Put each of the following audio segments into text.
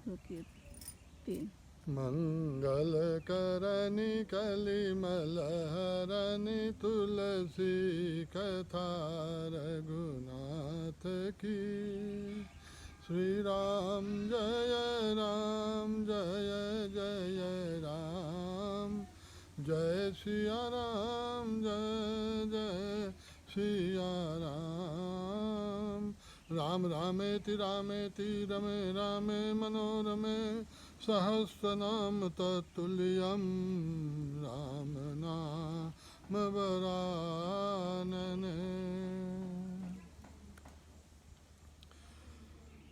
रुकिए 3 मंगल करनी कलिमल हरनि तुलसी कथा रघुनाथ की। श्री राम जय जय राम, जय सिया राम जय जय सिया राम। राम रामेति रामेति रमे रामे मनोरमे, सहस्रनाम तत्तुल्यं राम नाम वरानने।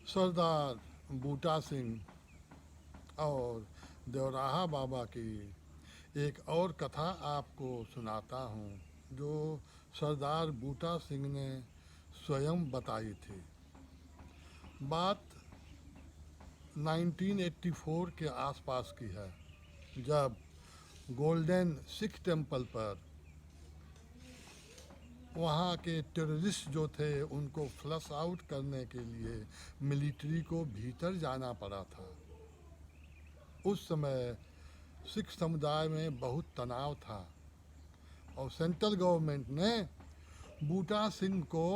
सरदार बूटा सिंह और देवराहा बाबा की एक और कथा आपको सुनाता हूँ, जो सरदार बूटा सिंह ने स्वयं बताई थी। बात 1984 के आसपास की है, जब गोल्डन सिख टेम्पल पर वहाँ के टेररिस्ट जो थे उनको फ्लश आउट करने के लिए मिलिट्री को भीतर जाना पड़ा था। उस समय सिख समुदाय में बहुत तनाव था और सेंट्रल गवर्नमेंट ने बूटा सिंह को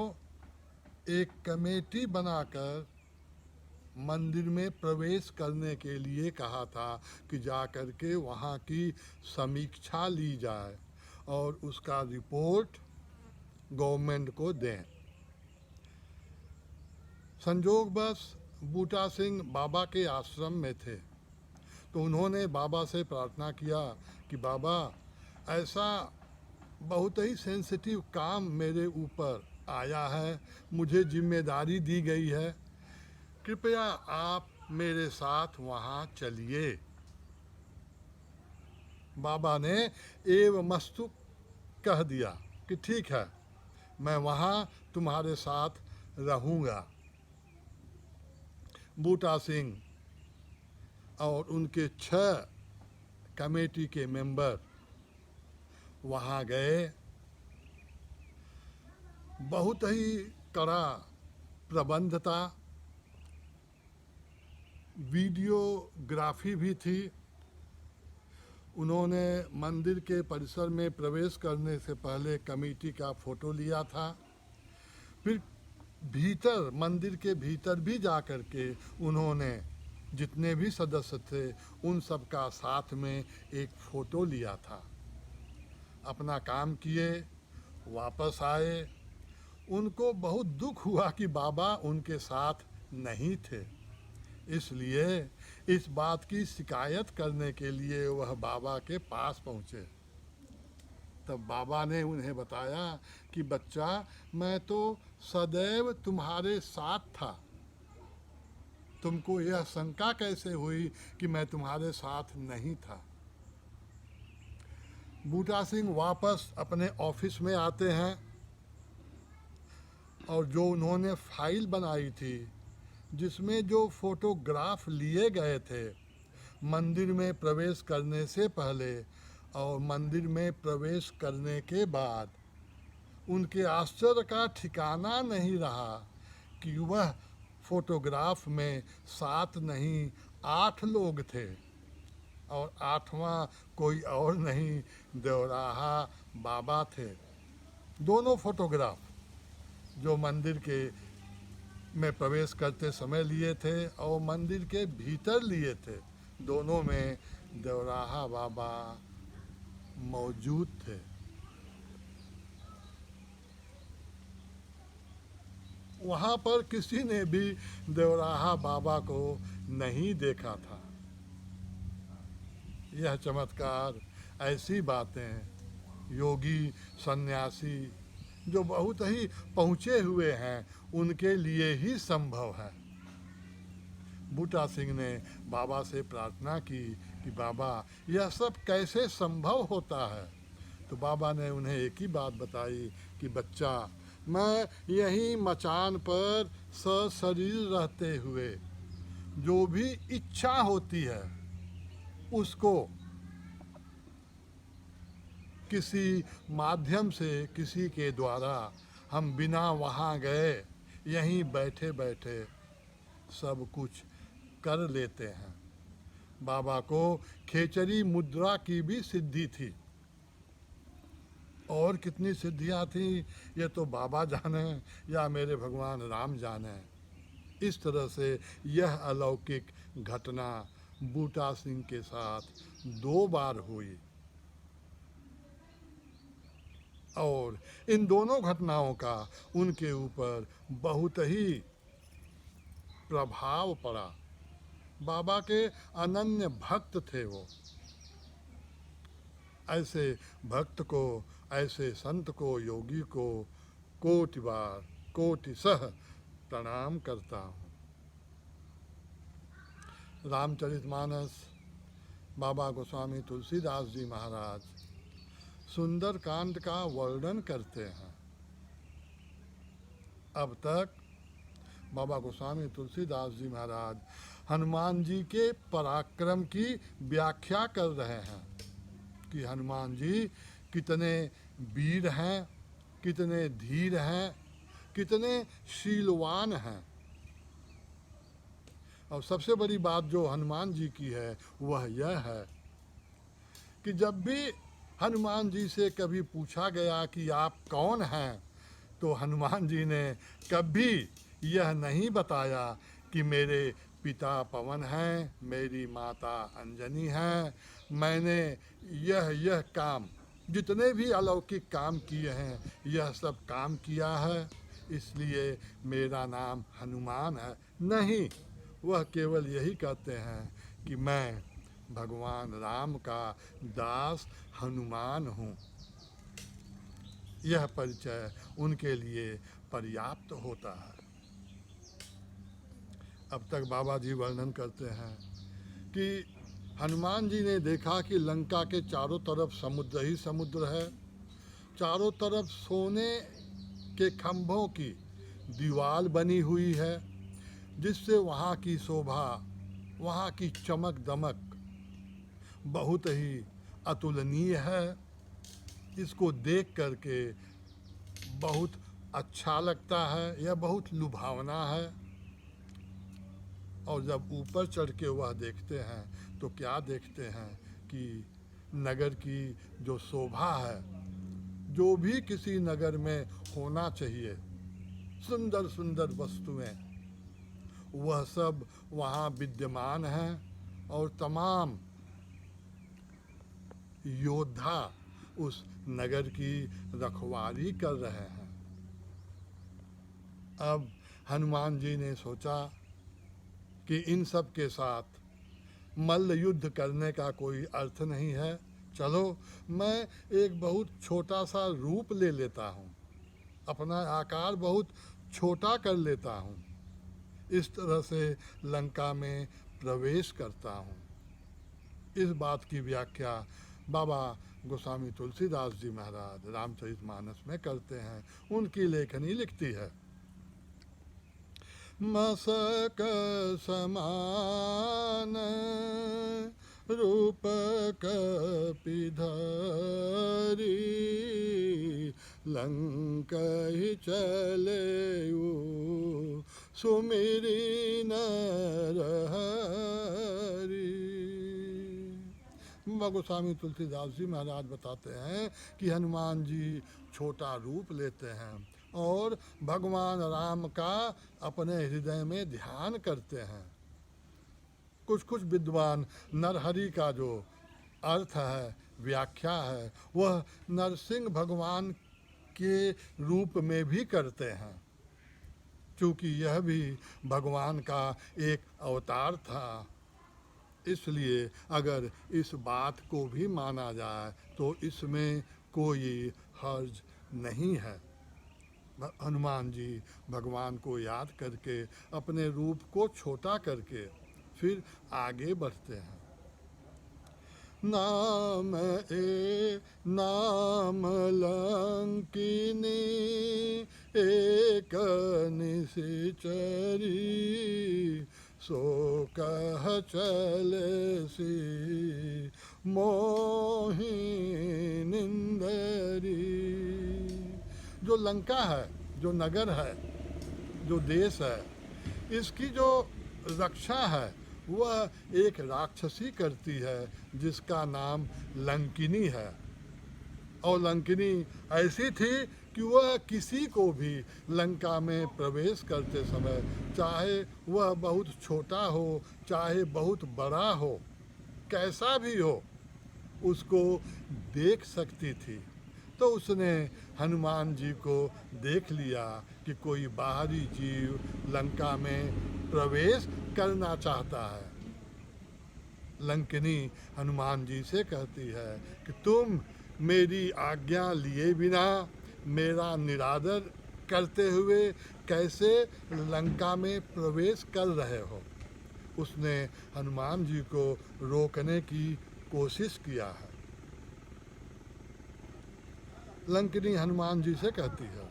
एक कमेटी बनाकर मंदिर में प्रवेश करने के लिए कहा था कि जाकर के वहाँ की समीक्षा ली जाए और उसका रिपोर्ट गवर्नमेंट को दें। संजोगवश बूटा सिंह बाबा के आश्रम में थे, तो उन्होंने बाबा से प्रार्थना किया कि बाबा, ऐसा बहुत ही सेंसिटिव काम मेरे ऊपर आया है, मुझे जिम्मेदारी दी गई है, कृपया आप मेरे साथ वहाँ चलिए। बाबा ने एवमस्तु कह दिया कि ठीक है, मैं वहाँ तुम्हारे साथ रहूँगा। बूटा सिंह और उनके 6 कमेटी के मेंबर वहाँ गए। बहुत ही कड़ा प्रबंध था, वीडियोग्राफी भी थी। उन्होंने मंदिर के परिसर में प्रवेश करने से पहले कमेटी का फ़ोटो लिया था, फिर भीतर, मंदिर के भीतर भी जा कर के उन्होंने जितने भी सदस्य थे उन सब का साथ में एक फ़ोटो लिया था। अपना काम किए, वापस आए। उनको बहुत दुख हुआ कि बाबा उनके साथ नहीं थे, इसलिए इस बात की शिकायत करने के लिए वह बाबा के पास पहुँचे। तब बाबा ने उन्हें बताया कि बच्चा, मैं तो सदैव तुम्हारे साथ था, तुमको यह शंका कैसे हुई कि मैं तुम्हारे साथ नहीं था। बूटा सिंह वापस अपने ऑफिस में आते हैं और जो उन्होंने फाइल बनाई थी जिसमें जो फोटोग्राफ लिए गए थे मंदिर में प्रवेश करने से पहले और मंदिर में प्रवेश करने के बाद, उनके आश्चर्य का ठिकाना नहीं रहा कि वह फोटोग्राफ में 7 नहीं 8 लोग थे और 8वां कोई और नहीं, देवराहा बाबा थे। दोनों फोटोग्राफ जो मंदिर के में प्रवेश करते समय लिए थे और मंदिर के भीतर लिए थे, दोनों में देवराहा बाबा मौजूद थे। वहाँ पर किसी ने भी देवराहा बाबा को नहीं देखा था। यह चमत्कार, ऐसी बातें योगी सन्यासी जो बहुत ही पहुँचे हुए हैं उनके लिए ही संभव है। बूटा सिंह ने बाबा से प्रार्थना की कि बाबा, यह सब कैसे संभव होता है। तो बाबा ने उन्हें एक ही बात बताई कि बच्चा, मैं यही मचान पर सशरीर रहते हुए जो भी इच्छा होती है उसको किसी माध्यम से, किसी के द्वारा हम बिना वहाँ गए यहीं बैठे बैठे सब कुछ कर लेते हैं। बाबा को खेचरी मुद्रा की भी सिद्धि थी। और कितनी सिद्धियां थी ये तो बाबा जाने या मेरे भगवान राम जाने। इस तरह से यह अलौकिक घटना बूटा सिंह के साथ 2 बार हुई और इन दोनों घटनाओं का उनके ऊपर बहुत ही प्रभाव पड़ा। बाबा के अनन्य भक्त थे वो। ऐसे भक्त को, ऐसे संत को, योगी को कोटि बार कोटि सह प्रणाम करता हूँ। रामचरितमानस बाबा गोस्वामी तुलसीदास जी महाराज सुंदर कांड का वर्णन करते हैं। अब तक बाबा गोस्वामी तुलसीदास जी महाराज हनुमान जी के पराक्रम की व्याख्या कर रहे हैं कि हनुमान जी कितने वीर हैं, कितने धीर हैं, कितने शीलवान हैं। और सबसे बड़ी बात जो हनुमान जी की है वह यह है कि जब भी हनुमान जी से कभी पूछा गया कि आप कौन हैं, तो हनुमान जी ने कभी यह नहीं बताया कि मेरे पिता पवन हैं, मेरी माता अंजनी हैं, मैंने यह काम, जितने भी अलौकिक काम किए हैं, यह सब काम किया है, इसलिए मेरा नाम हनुमान है। नहीं, वह केवल यही कहते हैं कि मैं भगवान राम का दास हनुमान हूँ। यह परिचय उनके लिए पर्याप्त होता है। अब तक बाबा जी वर्णन करते हैं कि हनुमान जी ने देखा कि लंका के चारों तरफ समुद्र ही समुद्र है, चारों तरफ सोने के खंभों की दीवार बनी हुई है, जिससे वहाँ की शोभा, वहाँ की चमक दमक बहुत ही अतुलनीय है। इसको देख करके बहुत अच्छा लगता है, यह बहुत लुभावना है। और जब ऊपर चढ़ के वह देखते हैं तो क्या देखते हैं कि नगर की जो शोभा है, जो भी किसी नगर में होना चाहिए, सुंदर सुंदर वस्तुएं, वह सब वहाँ विद्यमान हैं और तमाम योद्धा उस नगर की रखवाली कर रहे हैं। अब हनुमान जी ने सोचा कि इन सब के साथ मल्ल युद्ध करने का कोई अर्थ नहीं है, चलो मैं एक बहुत छोटा सा रूप ले लेता हूँ, अपना आकार बहुत छोटा कर लेता हूँ, इस तरह से लंका में प्रवेश करता हूँ। इस बात की व्याख्या बाबा गोस्वामी तुलसीदास जी महाराज रामचरितमानस में करते हैं। उनकी लेखनी लिखती है, मसक समान रूप कपिधरी, लंकहि चलेउ सुमिरि नर हरि। गोस्वामी तुलसीदास जी महाराज बताते हैं कि हनुमान जी छोटा रूप लेते हैं और भगवान राम का अपने हृदय में ध्यान करते हैं। कुछ कुछ विद्वान नरहरि का जो अर्थ है, व्याख्या है, वह नरसिंह भगवान के रूप में भी करते हैं, क्योंकि यह भी भगवान का एक अवतार था। इसलिए अगर इस बात को भी माना जाए तो इसमें कोई हर्ज नहीं है। हनुमान जी भगवान को याद करके अपने रूप को छोटा करके फिर आगे बढ़ते हैं। नाम लंकिनी एक निशिचरी, सो कह चले सी मोहि निंदरी। जो लंका है, जो नगर है, जो देश है, इसकी जो रक्षा है वह एक राक्षसी करती है जिसका नाम लंकिनी है। और लंकिनी ऐसी थी कि वह किसी को भी लंका में प्रवेश करते समय, चाहे वह बहुत छोटा हो चाहे बहुत बड़ा हो, कैसा भी हो, उसको देख सकती थी। तो उसने हनुमान जी को देख लिया कि कोई बाहरी जीव लंका में प्रवेश करना चाहता है। लंकिनी हनुमान जी से कहती है कि तुम मेरी आज्ञा लिए बिना मेरा निरादर करते हुए कैसे लंका में प्रवेश कर रहे हो। उसने हनुमान जी को रोकने की कोशिश किया है। लंकिनी हनुमान जी से कहती है,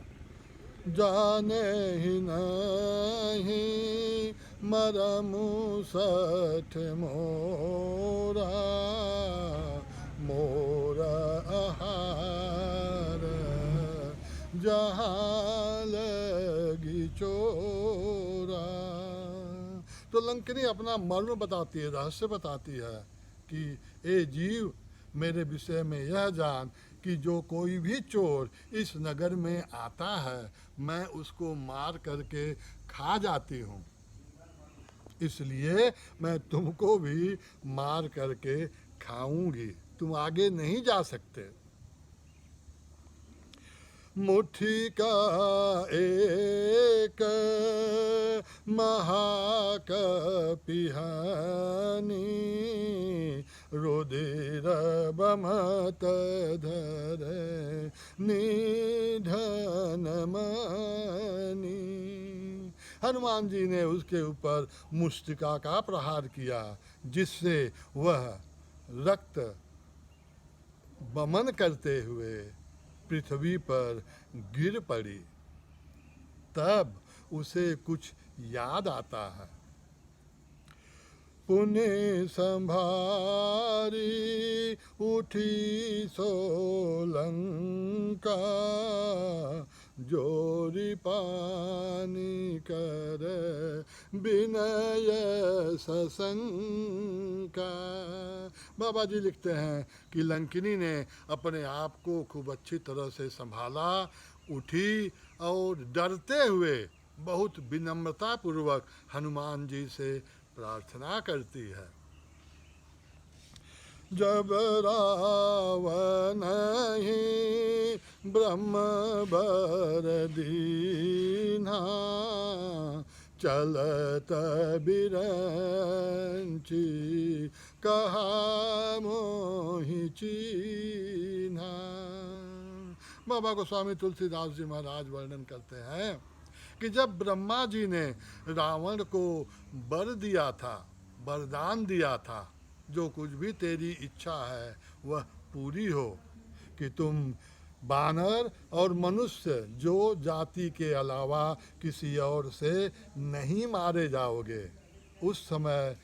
जाने ही नहीं मरमु सठ मोरा, मोरा आहार जहाँ लगी चोरा। तो लंकिनी अपना मर्म बताती है, रहस्य बताती है कि ए जीव, मेरे विषय में यह जान कि जो कोई भी चोर इस नगर में आता है, मैं उसको मार करके खा जाती हूँ। इसलिए मैं तुमको भी मार करके खाऊंगी, तुम आगे नहीं जा सकते। मुट्ठी का एक महाकपिहानी, रुधिर बमत धरे निधन मनी। हनुमान जी ने उसके ऊपर मुष्टिका का प्रहार किया, जिससे वह रक्त बमन करते हुए पृथ्वी पर गिर पड़ी। तब उसे कुछ याद आता है। पुण्य संभारी उठी सोलंका, जोरी पानी कर विनय सशंका। बाबा जी लिखते हैं कि लंकिनी ने अपने आप को खूब अच्छी तरह से संभाला, उठी और डरते हुए बहुत विनम्रता पूर्वक हनुमान जी से प्रार्थना करती है। जब रावण ही ब्रह्म बर दीन्हा, चलत बिरंची कहा मोहि चीन्हा। बाबा गोस्वामी तुलसीदास जी महाराज वर्णन करते हैं कि जब ब्रह्मा जी ने रावण को वर दिया था, वरदान दिया था, जो कुछ भी तेरी इच्छा है वह पूरी हो, कि तुम बानर और मनुष्य जो जाति के अलावा किसी और से नहीं मारे जाओगे। उस समय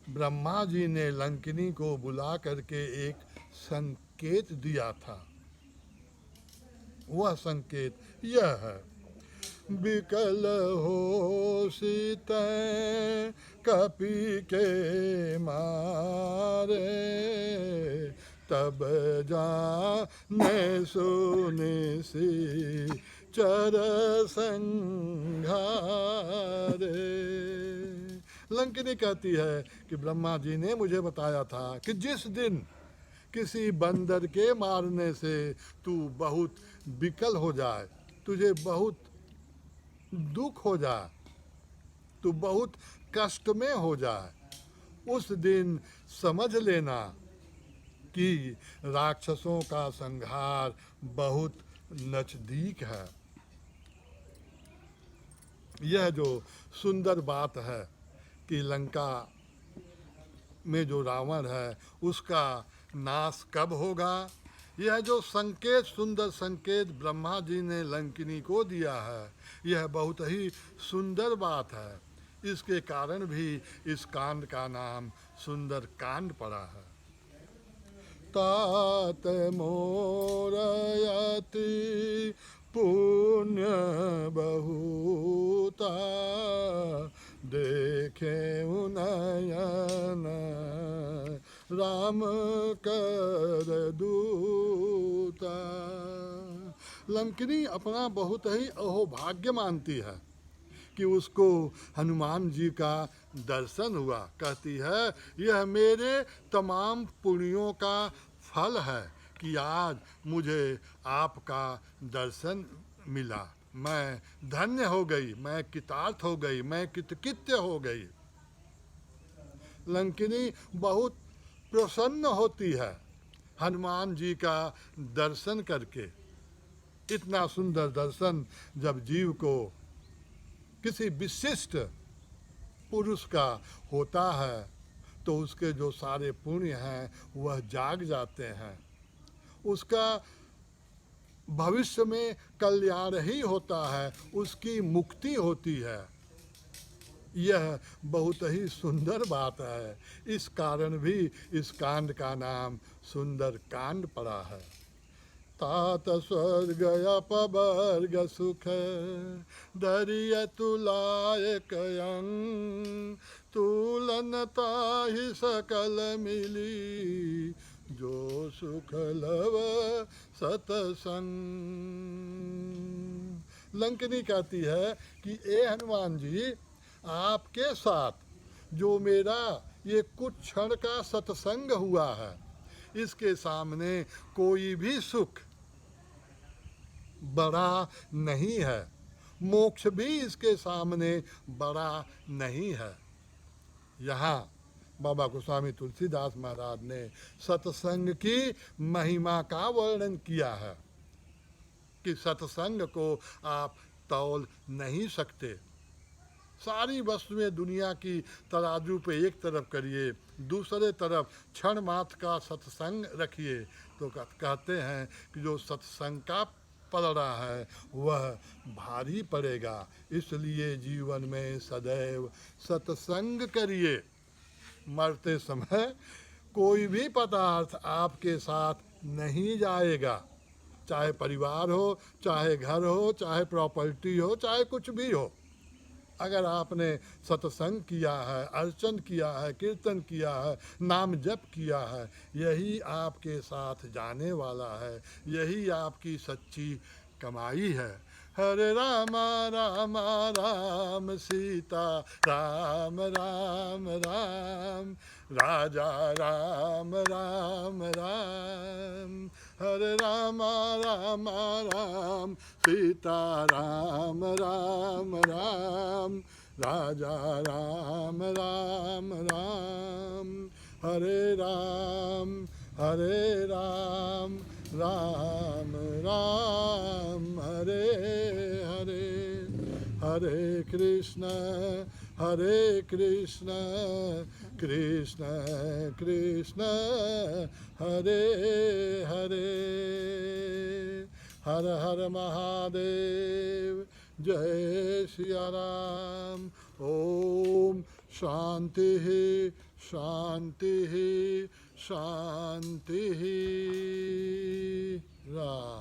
ब्रह्मा जी ने लंकिनी को बुला करके एक संकेत दिया था। वह संकेत यह है, विकल हो सीत कपि के मारे, तब जाने सुने सी चर संघारे। लंकिनी कहती है कि ब्रह्मा जी ने मुझे बताया था कि जिस दिन किसी बंदर के मारने से तू बहुत विकल हो जाए, तुझे बहुत दुख हो जाए, तू बहुत कष्ट में हो जाए, उस दिन समझ लेना कि राक्षसों का संहार बहुत नजदीक है। यह जो सुंदर बात है कि लंका में जो रावण है उसका नाश कब होगा, यह जो संकेत, सुंदर संकेत ब्रह्मा जी ने लंकिनी को दिया है, यह बहुत ही सुंदर बात है। इसके कारण भी इस कांड का नाम सुंदर कांड पड़ा है। तात मोरयति पुण्य बहुता, देखे नयन राम कर दूता। लंकिनी अपना बहुत ही अहोभाग्य मानती है कि उसको हनुमान जी का दर्शन हुआ। कहती है यह मेरे तमाम पुण्यों का फल है कि आज मुझे आपका दर्शन मिला। मैं धन्य हो गई, मैं कृतार्थ हो गई, मैं कृतकृत्य हो गई। लंकिनी बहुत प्रसन्न होती है हनुमान जी का दर्शन करके। इतना सुंदर दर्शन जब जीव को किसी विशिष्ट पुरुष का होता है तो उसके जो सारे पुण्य हैं वह जाग जाते हैं। उसका भविष्य में कल्याण ही होता है, उसकी मुक्ति होती है। यह बहुत ही सुंदर बात है। इस कारण भी इस कांड का नाम सुंदर कांड पड़ा है। तात स्वर्ग अपवर्ग सुख दरिय तुलाय कयं तुलन ताहि सकल मिली जो सुख लव सतसंग। लंकिनी कहती है कि ए हनुमान जी, आपके साथ जो मेरा ये कुछ क्षण का सत्संग हुआ है, इसके सामने कोई भी सुख बड़ा नहीं है, मोक्ष भी इसके सामने बड़ा नहीं है। यहाँ बाबा गोस्वामी तुलसीदास महाराज ने सत्संग की महिमा का वर्णन किया है कि सत्संग को आप तौल नहीं सकते। सारी वस्तुएं दुनिया की तराजू पे एक तरफ करिए, दूसरे तरफ क्षण मात्र का सत्संग रखिए, तो कहते हैं कि जो सत्संग का पड़ रहा है वह भारी पड़ेगा। इसलिए जीवन में सदैव सत्संग करिए। मरते समय कोई भी पदार्थ आपके साथ नहीं जाएगा, चाहे परिवार हो, चाहे घर हो, चाहे प्रॉपर्टी हो, चाहे कुछ भी हो। अगर आपने सत्संग किया है, अर्चन किया है, कीर्तन किया है, नाम जप किया है, यही आपके साथ जाने वाला है, यही आपकी सच्ची कमाई है। हरे राम राम राम सीता राम राम राम राजा राम राम राम। हरे राम राम राम सीता राम राम राम राजा राम राम राम। हरे राम राम राम हरे हरे। हरे कृष्ण कृष्ण कृष्ण हरे हरे। हर हर महादेव। जय सिया राम। ओम शांति शांति शांति। राम।